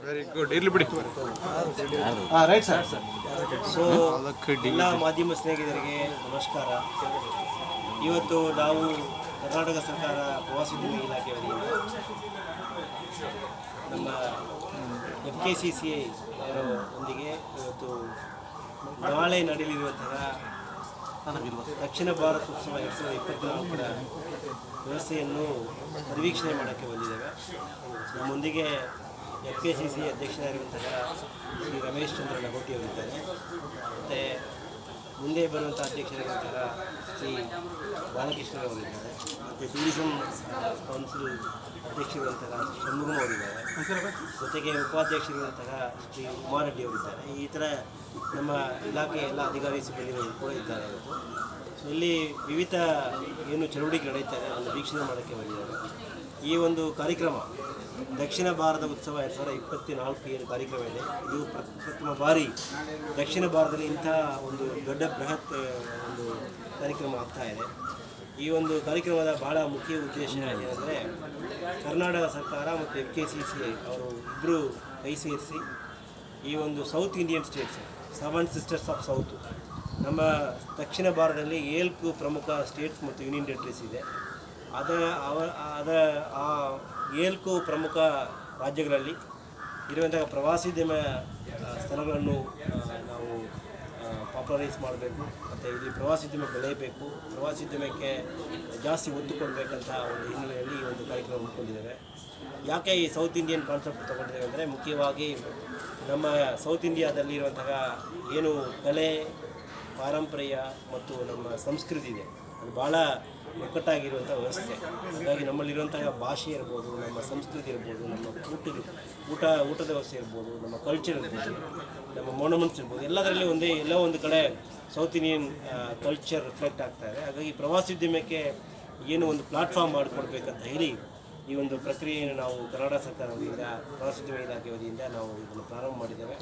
Very good. ಇರ್ಲಿ ಬಿಡಿ. Right sir. So ಎಲ್ಲ ಮಾಧ್ಯಮ ಸ್ನೇಹಿತರಿಗೆ ನಮಸ್ಕಾರ. ಇವತ್ತು ನಾವು ಕರ್ನಾಟಕ ಸರ್ಕಾರ ಪ್ರವಾಸೋದ್ಯಮ ಇಲಾಖೆ ವತಿಯಿಂದ ನಮ್ಮ FKCCI ಅವರೊಂದಿಗೆ ಇವತ್ತು ನಾಳೆ ನಡೆಯಲಿರುವಂತಹ ದಕ್ಷಿಣ ಭಾರತ ಉತ್ಸವ 2024ರ ವ್ಯವಸ್ಥೆಯನ್ನು ಪರಿವೀಕ್ಷಣೆ ಮಾಡೋಕ್ಕೆ ಬಂದಿದ್ದೇವೆ. ನಮ್ಮೊಂದಿಗೆ FKCCI ಅಧ್ಯಕ್ಷರಾಗಿರುವಂತಹ ಶ್ರೀ ರಮೇಶ್ ಚಂದ್ರ ಲಗೋಟಿ ಅವರಿದ್ದಾರೆ. ಮತ್ತು ಮುಂದೆ ಬರುವಂಥ ಅಧ್ಯಕ್ಷರಾಗಿರುವಂತಹ ಶ್ರೀ ಬಾಲಕೃಷ್ಣ ಅವರಿದ್ದಾರೆ. ಮತ್ತು ಟೂರಿಸಂ ಕೌನ್ಸಿಲ್ ಅಧ್ಯಕ್ಷರಿರುವಂತಹ ಷಣ್ಮುಗಂ ಅವರಿದ್ದಾರೆ. ಜೊತೆಗೆ ಉಪಾಧ್ಯಕ್ಷರಿರುವಂತಹ ಶ್ರೀ ಉಮಾರೆಡ್ಡಿ ಅವರಿದ್ದಾರೆ. ಈ ಥರ ನಮ್ಮ ಇಲಾಖೆಯ ಎಲ್ಲ ಅಧಿಕಾರಿ ಸಿಬ್ಬಂದಿಗಳು ಕೂಡ ಇದ್ದಾರೆ. ಇಲ್ಲಿ ವಿವಿಧ ಏನು ಚಟುವಟಿಕೆ ನಡೀತಾರೆ ಅದನ್ನು ವೀಕ್ಷಣೆ ಮಾಡೋಕ್ಕೆ ಬಂದಿದ್ದಾರೆ. ಈ ಒಂದು ಕಾರ್ಯಕ್ರಮ ದಕ್ಷಿಣ ಭಾರತ ಉತ್ಸವ 2024 ಏನು ಕಾರ್ಯಕ್ರಮ ಇದೆ, ಇದು ಪ್ರಥಮ ಬಾರಿ ದಕ್ಷಿಣ ಭಾರತದಲ್ಲಿ ಇಂಥ ಒಂದು ದೊಡ್ಡ ಬೃಹತ್ ಒಂದು ಕಾರ್ಯಕ್ರಮ ಆಗ್ತಾ ಇದೆ. ಈ ಒಂದು ಕಾರ್ಯಕ್ರಮದ ಭಾಳ ಮುಖ್ಯ ಉದ್ದೇಶ ಏನಂದರೆ ಕರ್ನಾಟಕ ಸರ್ಕಾರ ಮತ್ತು FKCCI ಅವರು ಇಬ್ಬರು ಕೈ ಸೇರಿಸಿ ಈ ಒಂದು south Indian States 7 sisters of south, ನಮ್ಮ ದಕ್ಷಿಣ ಭಾರತದಲ್ಲಿ 7 ಪ್ರಮುಖ ಸ್ಟೇಟ್ಸ್ ಮತ್ತು ಯೂನಿಯನ್ ಟೆರಿಟರೀಸ್ ಇದೆ. ಆ 7 ಪ್ರಮುಖ ರಾಜ್ಯಗಳಲ್ಲಿ ಇರುವಂತಹ ಪ್ರವಾಸೋದ್ಯಮ ಸ್ಥಳಗಳನ್ನು ನಾವು ಪಾಪ್ಯುಲರೈಸ್ ಮಾಡಬೇಕು ಮತ್ತು ಇಲ್ಲಿ ಪ್ರವಾಸೋದ್ಯಮ ಬೆಳೆಯಬೇಕು, ಪ್ರವಾಸೋದ್ಯಮಕ್ಕೆ ಜಾಸ್ತಿ ಒತ್ತು ಕೊಡಬೇಕಂತ ಒಂದು ಹಿನ್ನೆಲೆಯಲ್ಲಿ ಈ ಒಂದು ಕಾರ್ಯಕ್ರಮ ಹಮ್ಮಿಕೊಂಡಿದ್ದೇವೆ. ಯಾಕೆ ಈ ಸೌತ್ ಇಂಡಿಯನ್ ಕಾನ್ಸೆಪ್ಟ್ ತೊಗೊಂಡಿದ್ದೇವೆ ಅಂದರೆ ಮುಖ್ಯವಾಗಿ ನಮ್ಮ ಸೌತ್ ಇಂಡಿಯಾದಲ್ಲಿರುವಂತಹ ಏನು ಕಲೆ, ಪಾರಂಪರ್ಯ ಮತ್ತು ನಮ್ಮ ಸಂಸ್ಕೃತಿ ಇದೆ, ಅದು ಭಾಳ ಒಕ್ಕಟ್ಟಾಗಿರುವಂಥ ವ್ಯವಸ್ಥೆ. ಹಾಗಾಗಿ ನಮ್ಮಲ್ಲಿರುವಂತಹ ಭಾಷೆ ಇರ್ಬೋದು, ನಮ್ಮ ಸಂಸ್ಕೃತಿ ಇರ್ಬೋದು, ನಮ್ಮ ಊಟದ ವ್ಯವಸ್ಥೆ ಇರ್ಬೋದು, ನಮ್ಮ ಕಲ್ಚರ್ ಇರ್ಬೋದು, ನಮ್ಮ ಮೊನಮೆಂಟ್ಸ್ ಇರ್ಬೋದು, ಎಲ್ಲದರಲ್ಲಿ ಎಲ್ಲೋ ಒಂದು ಕಡೆ ಸೌತ್ ಇಂಡಿಯನ್ ಕಲ್ಚರ್ ರಿಫ್ಲೆಕ್ಟ್ ಆಗ್ತಾ ಇದೆ. ಹಾಗಾಗಿ ಪ್ರವಾಸೋದ್ಯಮಕ್ಕೆ ಏನು ಒಂದು ಪ್ಲಾಟ್ಫಾರ್ಮ್ ಮಾಡಿಕೊಡ್ಬೇಕಂತ ಹೇಳಿ ಈ ಒಂದು ಪ್ರಕ್ರಿಯೆಯನ್ನು ನಾವು ಕರ್ನಾಟಕ ಸರ್ಕಾರ ವತಿಯಿಂದ ಪ್ರವಾಸೋದ್ಯಮ ಇಲಾಖೆ ವತಿಯಿಂದ ನಾವು ಇದನ್ನು ಪ್ರಾರಂಭ ಮಾಡಿದ್ದೇವೆ.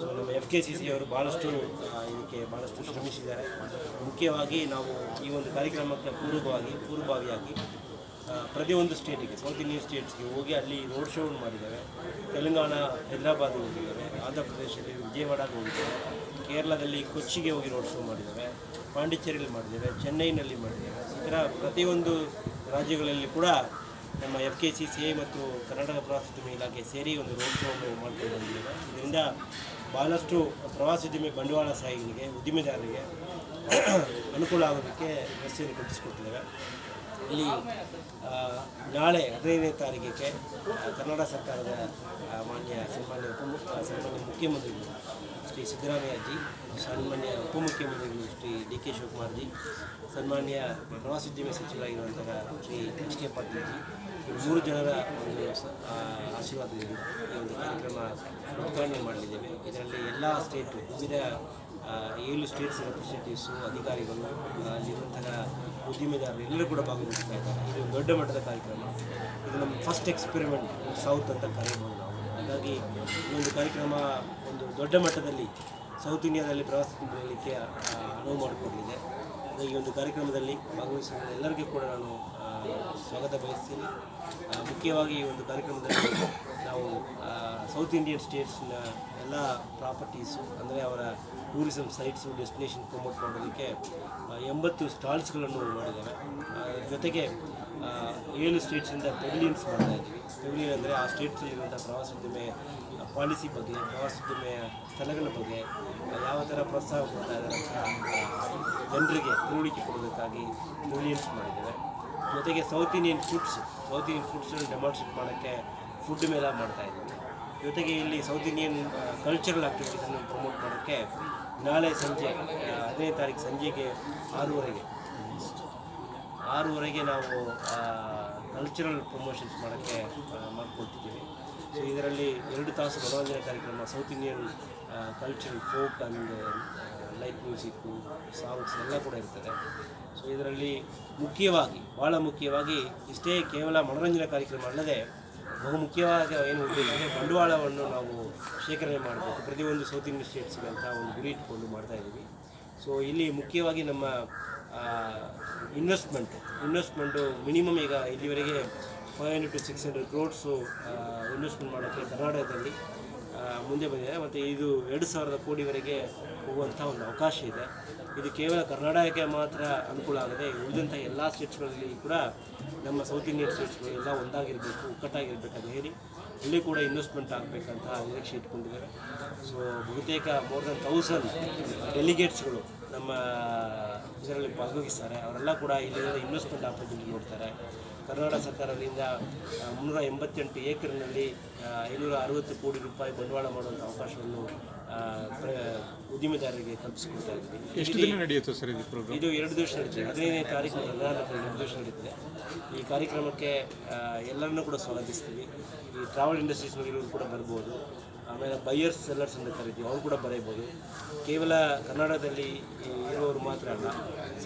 ಸೊ ನಮ್ಮ FKCCI ಅವರು ಇದಕ್ಕೆ ಭಾಳಷ್ಟು ಶ್ರಮಿಸಿದ್ದಾರೆ. ಮುಖ್ಯವಾಗಿ ನಾವು ಈ ಒಂದು ಕಾರ್ಯಕ್ರಮಕ್ಕೆ ಪೂರ್ವಭಾವಿಯಾಗಿ ಪ್ರತಿಯೊಂದು ಸ್ಟೇಟಿಗೆ, ಸೌತ್ ಇಂಡಿಯನ್ ಸ್ಟೇಟ್ಸ್ಗೆ ಹೋಗಿ ಅಲ್ಲಿ ರೋಡ್ ಶೋವನ್ನು ಮಾಡಿದ್ದೇವೆ. ತೆಲಂಗಾಣ ಹೈದರಾಬಾದ್ಗೆ ಹೋಗಿದ್ದೇವೆ, ಆಂಧ್ರ ಪ್ರದೇಶದಲ್ಲಿ ವಿಜಯವಾಡಗೆ ಹೋಗಿದ್ದೇವೆ, ಕೇರಳದಲ್ಲಿ ಕೊಚ್ಚಿಗೆ ಹೋಗಿ ರೋಡ್ ಶೋ ಮಾಡಿದ್ದೇವೆ, ಪಾಂಡಿಚೇರಿಯಲ್ಲಿ ಮಾಡಿದ್ದೇವೆ, ಚೆನ್ನೈನಲ್ಲಿ ಮಾಡಿದ್ದೇವೆ. ಈ ಥರ ಪ್ರತಿಯೊಂದು ರಾಜ್ಯಗಳಲ್ಲಿ ಕೂಡ ನಮ್ಮ FKCCI ಮತ್ತು ಕರ್ನಾಟಕ ಪ್ರವಾಸೋದ್ಯಮ ಇಲಾಖೆ ಸೇರಿ ಒಂದು ರೋಡ್ ಶೋವನ್ನು ಮಾಡ್ಕೊಂಡು ಬಂದಿದ್ದೇವೆ. ಇದರಿಂದ ಭಾಳಷ್ಟು ಪ್ರವಾಸೋದ್ಯಮ ಬಂಡವಾಳಶಾಹಿಗಳಿಗೆ, ಉದ್ದಿಮೆದಾರರಿಗೆ ಅನುಕೂಲ ಆಗೋದಕ್ಕೆ ವ್ಯವಸ್ಥೆಯನ್ನು ಕಲ್ಪಿಸಿಕೊಟ್ಟಿದ್ದೇವೆ. ಇಲ್ಲಿ ನಾಳೆ 15ನೇ ತಾರೀಕಿಗೆ ಕರ್ನಾಟಕ ಸರ್ಕಾರದ ಸನ್ಮಾನ್ಯ ಮುಖ್ಯಮಂತ್ರಿಗಳು ಶ್ರೀ ಸಿದ್ದರಾಮಯ್ಯಜಿ, ಸನ್ಮಾನ್ಯ ಉಪಮುಖ್ಯಮಂತ್ರಿಗಳು ಶ್ರೀ DK ಶಿವಕುಮಾರ್ಜಿ, ಸನ್ಮಾನ್ಯ ಪ್ರವಾಸೋದ್ಯಮ ಸಚಿವರಾಗಿರುವಂತಹ ಶ್ರೀ HK ಪಾಟೀಲ್ಜಿ, 3 ಜನರ ಒಂದು ಆಶೀರ್ವಾದದಿಂದ ಈ ಒಂದು ಕಾರ್ಯಕ್ರಮ ಉದ್ಘಾಟನೆ ಮಾಡಲಿದ್ದೇವೆ. ಇದರಲ್ಲಿ ಎಲ್ಲ ಸ್ಟೇಟು, ವಿವಿಧ 7 ಸ್ಟೇಟ್ಸ್ ರೆಪ್ರೆಸೆಂಟೇಟಿವ್ಸು, ಅಧಿಕಾರಿಗಳು, ಅಲ್ಲಿರುವಂತಹ ಉದ್ದಿಮೆದಾರರು ಎಲ್ಲರೂ ಕೂಡ ಭಾಗವಹಿಸ್ತಾ ಇದ್ದಾರೆ. ಇದು ದೊಡ್ಡ ಮಟ್ಟದ ಕಾರ್ಯಕ್ರಮ. ಇದು ನಮ್ಮ ಫಸ್ಟ್ ಎಕ್ಸ್ಪೆರಿಮೆಂಟ್ ಸೌತ್ ಅಂತ ಕರೀಬೋದು ನಾವು. ಹಾಗಾಗಿ ಈ ಒಂದು ಕಾರ್ಯಕ್ರಮ ಒಂದು ದೊಡ್ಡ ಮಟ್ಟದಲ್ಲಿ ಸೌತ್ ಇಂಡಿಯಾದಲ್ಲಿ ಪ್ರವಾಸೋದ್ಯಮ ಬೆಳೀಲಿಕ್ಕೆ ಅನುವು ಮಾಡಿಕೊಡಲಿದೆ. ಈ ಒಂದು ಕಾರ್ಯಕ್ರಮದಲ್ಲಿ ಭಾಗವಹಿಸುವ ಎಲ್ಲರಿಗೂ ಕೂಡ ನಾನು ಸ್ವಾಗತ ಬಯಸ್ತೀನಿ. ಮುಖ್ಯವಾಗಿ ಈ ಒಂದು ಕಾರ್ಯಕ್ರಮದಲ್ಲಿ ನಾವು ಸೌತ್ ಇಂಡಿಯನ್ ಸ್ಟೇಟ್ಸ್ನ ಎಲ್ಲ ಪ್ರಾಪರ್ಟೀಸು, ಅಂದರೆ ಅವರ ಟೂರಿಸಂ ಸೈಟ್ಸು, ಡೆಸ್ಟಿನೇಷನ್ ಪ್ರಮೋಟ್ ಮಾಡೋದಕ್ಕೆ 80 ಸ್ಟಾಲ್ಸ್ಗಳನ್ನು ಮಾಡಿದ್ದೇವೆ. ಜೊತೆಗೆ 7 ಸ್ಟೇಟ್ಸಿಂದ ಪೆವಿಲಿಯನ್ಸ್ ಮಾಡ್ತಾಯಿದ್ದೀವಿ. ಪೆವಿಲಿಯನ್ ಅಂದರೆ ಆ ಸ್ಟೇಟ್ಸಲ್ಲಿರುವಂಥ ಪ್ರವಾಸೋದ್ಯಮ ಪಾಲಿಸಿ ಬಗ್ಗೆ, ಪ್ರವಾಸೋದ್ಯಮ ಸ್ಥಳಗಳ ಬಗ್ಗೆ ಯಾವ ಥರ ಪ್ರೋತ್ಸಾಹ ಕೊಡ್ತಾ ಇದ್ದಾರೆ ಅಂತ ಜನರಿಗೆ ತಿಳುವಳಿಕೆ ಕೊಡೋದಕ್ಕಾಗಿ ಪೆವಿಲಿಯನ್ಸ್ ಮಾಡಿದ್ದೇವೆ. ಜೊತೆಗೆ ಸೌತ್ ಇಂಡಿಯನ್ ಫುಡ್ಸನ್ನು ಡೆಮಾನ್ಸ್ಟ್ರೇಟ್ ಮಾಡೋಕ್ಕೆ ಫುಡ್ ಮೇಳ ಮಾಡ್ತಾಯಿದ್ದೀವಿ. ಜೊತೆಗೆ ಇಲ್ಲಿ ಸೌತ್ ಇಂಡಿಯನ್ ಕಲ್ಚರಲ್ ಆ್ಯಕ್ಟಿವಿಟೀಸನ್ನು ಪ್ರಮೋಟ್ ಮಾಡೋಕ್ಕೆ ನಾಳೆ ಸಂಜೆ 15ನೇ ತಾರೀಕು ಸಂಜೆಗೆ 6:30ಗೆ ನಾವು ಕಲ್ಚರಲ್ ಪ್ರಮೋಷನ್ಸ್ ಮಾಡೋಕ್ಕೆ ಮಾಡ್ಕೊಳ್ತಿದ್ದೀವಿ. ಸೊ ಇದರಲ್ಲಿ 2 ತಾಸು ಮನೋರಂಜನೆ ಕಾರ್ಯಕ್ರಮ, south Indian cultural folk and light music, songs ಎಲ್ಲ ಕೂಡ ಇರ್ತದೆ. ಸೊ ಇದರಲ್ಲಿ ಭಾಳ ಮುಖ್ಯವಾಗಿ ಇಷ್ಟೇ ಕೇವಲ ಮನೋರಂಜನಾ ಕಾರ್ಯಕ್ರಮ ಅಲ್ಲದೆ ಬಹುಮುಖ್ಯವಾಗಿ ಏನು ಉದ್ದೇಶ ಅಂದರೆ ಬಂಡವಾಳವನ್ನು ನಾವು ಶೇಖರಣೆ ಮಾಡಬೇಕು. ಪ್ರತಿಯೊಂದು ಸೌತ್ ಇಂಡಿಯನ್ ಸ್ಟೇಟ್ಸ್ಗೆ ಅಂತ ಒಂದು ಗುರಿ ಇಟ್ಕೊಂಡು ಮಾಡ್ತಾಯಿದ್ದೀವಿ. ಸೊ ಇಲ್ಲಿ ಮುಖ್ಯವಾಗಿ ನಮ್ಮ ಇನ್ವೆಸ್ಟ್ಮೆಂಟು ಮಿನಿಮಮ್ ಈಗ ಇಲ್ಲಿವರೆಗೆ 500 to 600 ಕ್ರೋಡ್ಸು ಇನ್ವೆಸ್ಟ್ಮೆಂಟ್ ಮಾಡೋಕ್ಕೆ ಕರ್ನಾಟಕದಲ್ಲಿ ಮುಂದೆ ಬಂದಿದೆ. ಮತ್ತು ಇದು 2,000 ಕೋಟಿವರೆಗೆ ಹೋಗುವಂಥ ಒಂದು ಅವಕಾಶ ಇದೆ. ಇದು ಕೇವಲ ಕರ್ನಾಟಕಕ್ಕೆ ಮಾತ್ರ ಅನುಕೂಲ ಆಗದೆ ಉಳಿದಂಥ ಎಲ್ಲ ಸ್ಟೇಟ್ಸ್ಗಳಲ್ಲಿ ಕೂಡ ನಮ್ಮ ಸೌತ್ ಇಂಡಿಯನ್ ಸ್ಟೇಟ್ಸ್ಗಳು ಎಲ್ಲ ಒಂದಾಗಿರಬೇಕು, ಒಕ್ಕಟ್ಟಾಗಿರಬೇಕಂತ ಹೇಳಿ ಇಲ್ಲಿ ಕೂಡ ಇನ್ವೆಸ್ಟ್ಮೆಂಟ್ ಆಗಬೇಕಂತ ನಿರೀಕ್ಷೆ ಇಟ್ಕೊಂಡಿದ್ದಾರೆ. ಸೊ ಬಹುತೇಕ ಮೋರ್ ದೆನ್ 1000 ಡೆಲಿಗೇಟ್ಸ್ಗಳು ನಮ್ಮ ಇದರಲ್ಲಿ ಭಾಗವಹಿಸ್ತಾರೆ. ಅವರೆಲ್ಲ ಕೂಡ ಇಲ್ಲಿಂದ ಇನ್ವೆಸ್ಟ್ಮೆಂಟ್ ಆಪರ್ಚುನಿಟಿ ನೋಡ್ತಾರೆ. ಕರ್ನಾಟಕ ಸರ್ಕಾರದಿಂದ 388 ಏಕರ್ನಲ್ಲಿ 560 ಕೋಟಿ ರೂಪಾಯಿ ಬಂಡವಾಳ ಮಾಡುವಂಥ ಅವಕಾಶವನ್ನು ಉದ್ಯಮಿದಾರರಿಗೆ ಕಲ್ಪಿಸಿಕೊಡ್ತಾ ಇದ್ದೀವಿ. ಎಷ್ಟು ದಿನ ನಡೆಯುತ್ತೆ ಸರ್ ಇದು ಪ್ರೋಗ್ರಾಮ್? ಇದು 2 ದಿವಸ ನಡೀತದೆ. 15ನೇ ತಾರೀಕು 2 ದಿವಸ ನಡೀತದೆ. ಈ ಕಾರ್ಯಕ್ರಮಕ್ಕೆ ಎಲ್ಲರನ್ನೂ ಕೂಡ ಸ್ವಾಗತಿಸ್ತೀವಿ. ಈ ಟ್ರಾವೆಲ್ ಇಂಡಸ್ಟ್ರೀಸ್ನಲ್ಲಿರೋರು ಕೂಡ ಬರ್ಬೋದು. ಆಮೇಲೆ ಬೈಯರ್ಸ್ ಸೆಲ್ಲರ್ಸ್ ಅಂತ ಕರಿತೀವಿ, ಅವರು ಕೂಡ ಬರೀಬೋದು. ಕೇವಲ ಕರ್ನಾಟಕದಲ್ಲಿ ಇರೋರು ಮಾತ್ರ ಅಲ್ಲ,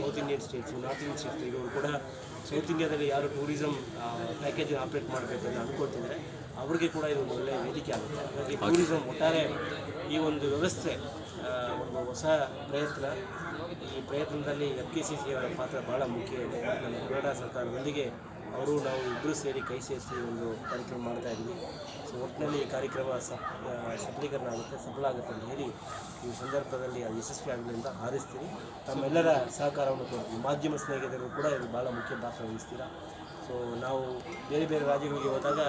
south Indian states, north Indian States ಇರೋರು ಕೂಡ ಸೌತ್ ಇಂಡಿಯಾದಲ್ಲಿ ಯಾರು ಟೂರಿಸಮ್ ಪ್ಯಾಕೇಜ್ ಆಪ್ರೇಟ್ ಮಾಡಬೇಕಂತ ಅಂದ್ಕೊಳ್ತಿದ್ರೆ ಅವ್ರಿಗೆ ಕೂಡ ಇದು ಒಂದು ಒಳ್ಳೆಯ ವೇದಿಕೆ ಆಗುತ್ತೆ. ಹಾಗಾಗಿ ಟೂರಿಸಮ್ ಒಟ್ಟಾರೆ ಈ ಒಂದು ವ್ಯವಸ್ಥೆ ಒಂದು ಹೊಸ ಪ್ರಯತ್ನ. ಈ ಪ್ರಯತ್ನದಲ್ಲಿ FKCC ಅವರ ಪಾತ್ರ ಭಾಳ ಮುಖ್ಯ ಇದೆ. ನಮ್ಮ ಕರ್ನಾಟಕ ಸರ್ಕಾರದೊಂದಿಗೆ ಅವರು ನಾವು ಇಬ್ಬರು ಸೇರಿ ಕೈ ಸೇರಿಸಿ ಒಂದು ಕಾರ್ಯಕ್ರಮ ಮಾಡ್ತಾಯಿದ್ವಿ. ಸೊ ಒಟ್ಟಿನಲ್ಲಿ ಈ ಕಾರ್ಯಕ್ರಮ ಸಫಲೀಕರಣ ಆಗುತ್ತೆ, ಸಫಲ ಆಗುತ್ತೆ ಅಂತ ಹೇಳಿ ಈ ಸಂದರ್ಭದಲ್ಲಿ ಅದು ಯಶಸ್ವಿ ಆಗಲಿ ಅಂತ ಹಾರೈಸ್ತೀನಿ. ತಮ್ಮೆಲ್ಲರ ಸಹಕಾರವನ್ನು ಕೊಡ್ತೀವಿ. ಮಾಧ್ಯಮ ಸ್ನೇಹಿತರು ಕೂಡ ಇದು ಭಾಳ ಮುಖ್ಯ ಪಾತ್ರ ವಹಿಸ್ತೀರಾ. ಸೊ ನಾವು ಬೇರೆ ಬೇರೆ ರಾಜ್ಯಗಳಿಗೆ ಹೋದಾಗ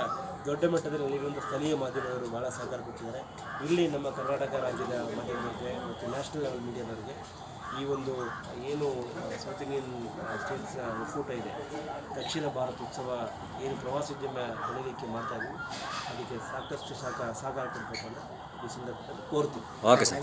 ದೊಡ್ಡ ಮಟ್ಟದಲ್ಲಿ ಇಲ್ಲಿರುವಂಥ ಸ್ಥಳೀಯ ಮಾಧ್ಯಮದವರು ಭಾಳ ಸಹಕಾರ ಕೊಟ್ಟಿದ್ದಾರೆ. ಇಲ್ಲಿ ನಮ್ಮ ಕರ್ನಾಟಕ ರಾಜ್ಯದ ಮಾಧ್ಯಮಕ್ಕೆ ಮತ್ತು ನ್ಯಾಷನಲ್ ಲೆವೆಲ್ ಮೀಡಿಯಾದವರಿಗೆ ಈ ಒಂದು ಏನು ಸೌತ್ ಇಂಡಿಯನ್ ಸ್ಟೇಟ್ಸ್ನ ಒಕ್ಕೂಟ ಇದೆ, ದಕ್ಷಿಣ ಭಾರತ ಉತ್ಸವ ಏನು ಪ್ರವಾಸೋದ್ಯಮ ಬೆಳೀಲಿಕ್ಕೆ ಮಾಡ್ತಾಯಿದ್ವಿ, ಅದಕ್ಕೆ ಸಾಕಷ್ಟು ಸಹಕಾರ ಕೊಡಬೇಕು ಅಂತ ಈ ಸಂದರ್ಭದಲ್ಲಿ ಕೋರ್ತೀವಿ. Okay sir.